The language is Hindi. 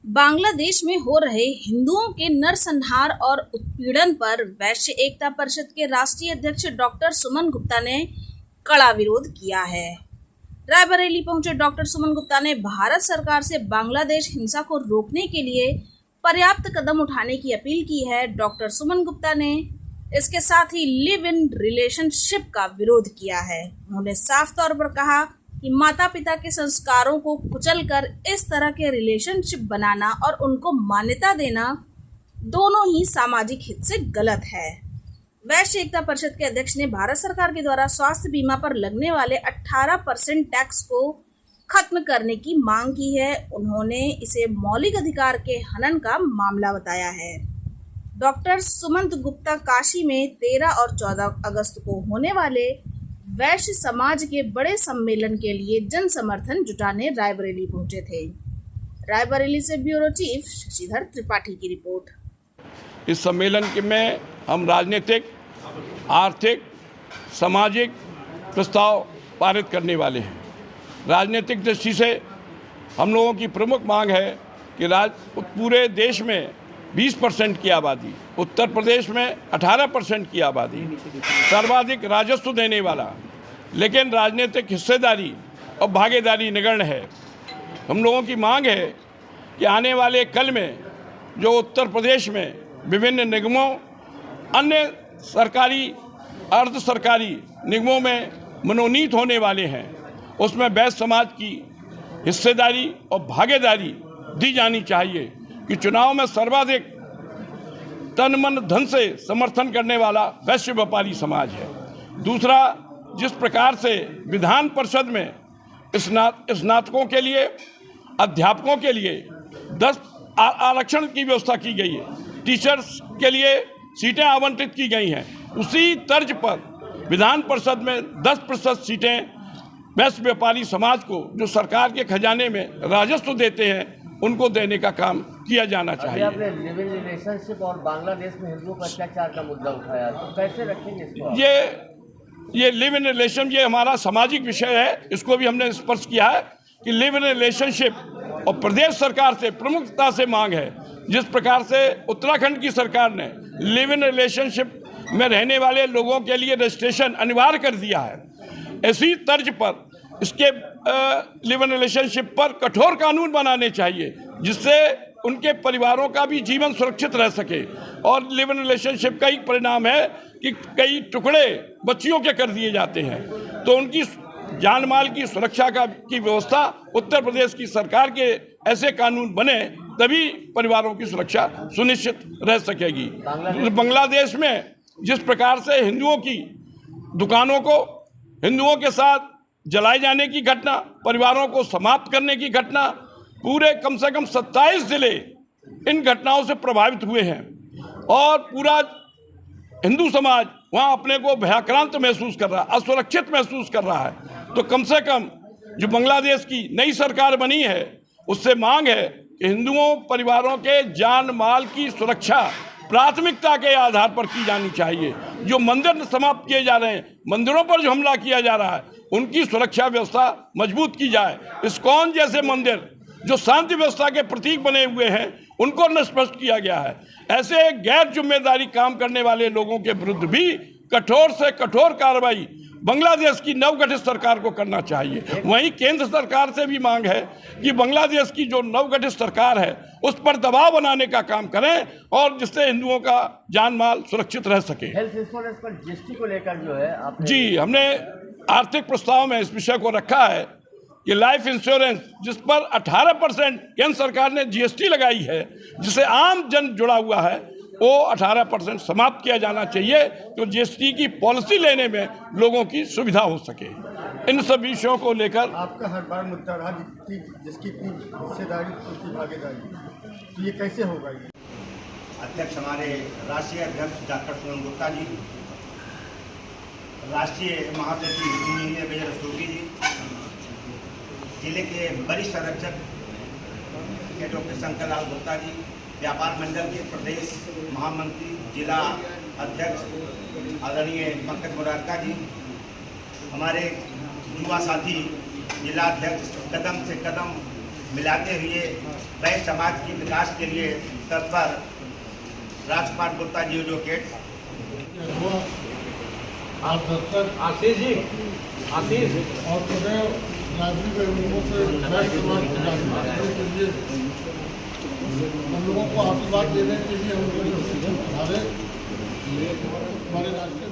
बांग्लादेश में हो रहे हिंदुओं के नरसंहार और उत्पीड़न पर वैश्य एकता परिषद के राष्ट्रीय अध्यक्ष डॉक्टर सुमन गुप्ता ने कड़ा विरोध किया है। रायबरेली पहुंचे डॉक्टर सुमन गुप्ता ने भारत सरकार से बांग्लादेश हिंसा को रोकने के लिए पर्याप्त कदम उठाने की अपील की है। डॉक्टर सुमन गुप्ता ने इसके साथ ही लिव इन रिलेशनशिप का विरोध किया है। उन्होंने साफ तौर पर कहा कि माता पिता के संस्कारों को कुचलकर इस तरह के रिलेशनशिप बनाना और उनको मान्यता देना दोनों ही सामाजिक हित से गलत है। वैश्य एकता परिषद के अध्यक्ष ने भारत सरकार के द्वारा स्वास्थ्य बीमा पर लगने वाले 18% टैक्स को खत्म करने की मांग की है। उन्होंने इसे मौलिक अधिकार के हनन का मामला बताया है। डॉक्टर सुमंत गुप्ता काशी में 13 और 14 अगस्त को होने वाले वैश्य समाज के बड़े सम्मेलन के लिए जन समर्थन जुटाने रायबरेली पहुंचे थे। रायबरेली से ब्यूरो चीफ शशिधर त्रिपाठी की रिपोर्ट। इस सम्मेलन में हम राजनीतिक, आर्थिक, सामाजिक प्रस्ताव पारित करने वाले हैं। राजनीतिक दृष्टि से हम लोगों की प्रमुख मांग है कि पूरे देश में 20% की आबादी, उत्तर प्रदेश में 18% की आबादी, सर्वाधिक राजस्व देने वाला लेकिन राजनीतिक हिस्सेदारी और भागीदारी नगण्य है। हम लोगों की मांग है कि आने वाले कल में जो उत्तर प्रदेश में विभिन्न निगमों, अन्य सरकारी, अर्ध सरकारी निगमों में मनोनीत होने वाले हैं, उसमें वैश्य समाज की हिस्सेदारी और भागीदारी दी जानी चाहिए कि चुनाव में सर्वाधिक तन मन धन से समर्थन करने वाला वैश्य व्यापारी समाज है। दूसरा, जिस प्रकार से विधान परिषद में स्नातकों के लिए, अध्यापकों के लिए 10 आरक्षण की व्यवस्था की गई है, टीचर्स के लिए सीटें आवंटित की गई हैं, उसी तर्ज पर विधान परिषद में 10% सीटें वैश्य व्यापारी समाज को, जो सरकार के खजाने में राजस्व देते हैं, उनको देने का काम किया जाना चाहिए। आपने लिव इन रिलेशनशिप और बांग्लादेश में हिंदुओं पर अत्याचार का मुद्दा उठाया, तो कैसे रखेंगे इसको? ये लिव इन रिलेशन, ये हमारा सामाजिक विषय है, इसको भी हमने स्पर्श किया है कि लिव इन रिलेशनशिप और प्रदेश सरकार से प्रमुखता से मांग है। जिस प्रकार से उत्तराखंड की सरकार ने लिव इन रिलेशनशिप में रहने वाले लोगों के लिए रजिस्ट्रेशन अनिवार्य कर दिया है, इसी तर्ज पर इसके लिव इन रिलेशनशिप पर कठोर कानून बनाने चाहिए, जिससे उनके परिवारों का भी जीवन सुरक्षित रह सके। और लिव इन रिलेशनशिप का ही परिणाम है कि कई टुकड़े बच्चियों के कर दिए जाते हैं, तो उनकी जान माल की सुरक्षा की व्यवस्था उत्तर प्रदेश की सरकार के ऐसे कानून बने, तभी परिवारों की सुरक्षा सुनिश्चित रह सकेगी। बांग्लादेश में जिस प्रकार से हिंदुओं की दुकानों को हिंदुओं के साथ जलाए जाने की घटना, परिवारों को समाप्त करने की घटना, पूरे कम से कम 27 जिले इन घटनाओं से प्रभावित हुए हैं और पूरा हिंदू समाज वहाँ अपने को भयाक्रांत महसूस कर रहा है, असुरक्षित महसूस कर रहा है। तो कम से कम जो बांग्लादेश की नई सरकार बनी है, उससे मांग है कि हिंदुओं परिवारों के जान माल की सुरक्षा प्राथमिकता के आधार पर की जानी चाहिए। जो मंदिर समाप्त किए जा रहे हैं, मंदिरों पर जो हमला किया जा रहा है, उनकी सुरक्षा व्यवस्था मजबूत की जाए। इस्कॉन जैसे मंदिर जो शांति व्यवस्था के प्रतीक बने हुए हैं, उनको नष्ट किया गया है। ऐसे गैर जिम्मेदारी काम करने वाले लोगों के विरुद्ध भी कठोर से कठोर कार्रवाई बांग्लादेश की नवगठित सरकार को करना चाहिए। वहीं केंद्र सरकार से भी मांग है कि बांग्लादेश की जो नवगठित सरकार है, उस पर दबाव बनाने का काम करें और जिससे हिंदुओं का जान माल सुरक्षित रह सके। हेल्थ इंश्योरेंस पर जीएसटी को लेकर जो है जी, हमने आर्थिक प्रस्ताव में इस विषय को रखा है कि लाइफ इंश्योरेंस, जिस पर 18% केंद्र सरकार ने जीएसटी लगाई है, जिससे आम जन जुड़ा हुआ है, वो 18% समाप्त किया जाना चाहिए, तो जीएसटी की पॉलिसी लेने में लोगों की सुविधा हो सके। इन सब विषयों को लेकर आपका हर बार मुद्दा रहा जिसकी हिस्सेदारी, उसकी भागीदारी, तो ये कैसे होगा? अध्यक्ष हमारे राष्ट्रीय अध्यक्ष डॉक्टर सुमन गुप्ता जी, राष्ट्रीय महासचिव इंजीनियर विजय रस्तोगी जी, जिले के वरिष्ठ अधीक्षक डॉक्टर शंकर लाल गुप्ता जी, व्यापार मंडल के प्रदेश महामंत्री, जिला अध्यक्ष आदरणीय पंकज मुरारका जी, हमारे युवा साथी जिला अध्यक्ष कदम से कदम मिलाते हुए वैश्य समाज के विकास के लिए तत्पर राजकुमार गुप्ता जी एडवोकेट। आशीष जी, आशीष और सदैव नागरिक लोगों से वैश्य समाज को जागरूक करने के लिए हम लोगों को आशीर्वाद देने के लिए हम लोग हमारे राष्ट्रीय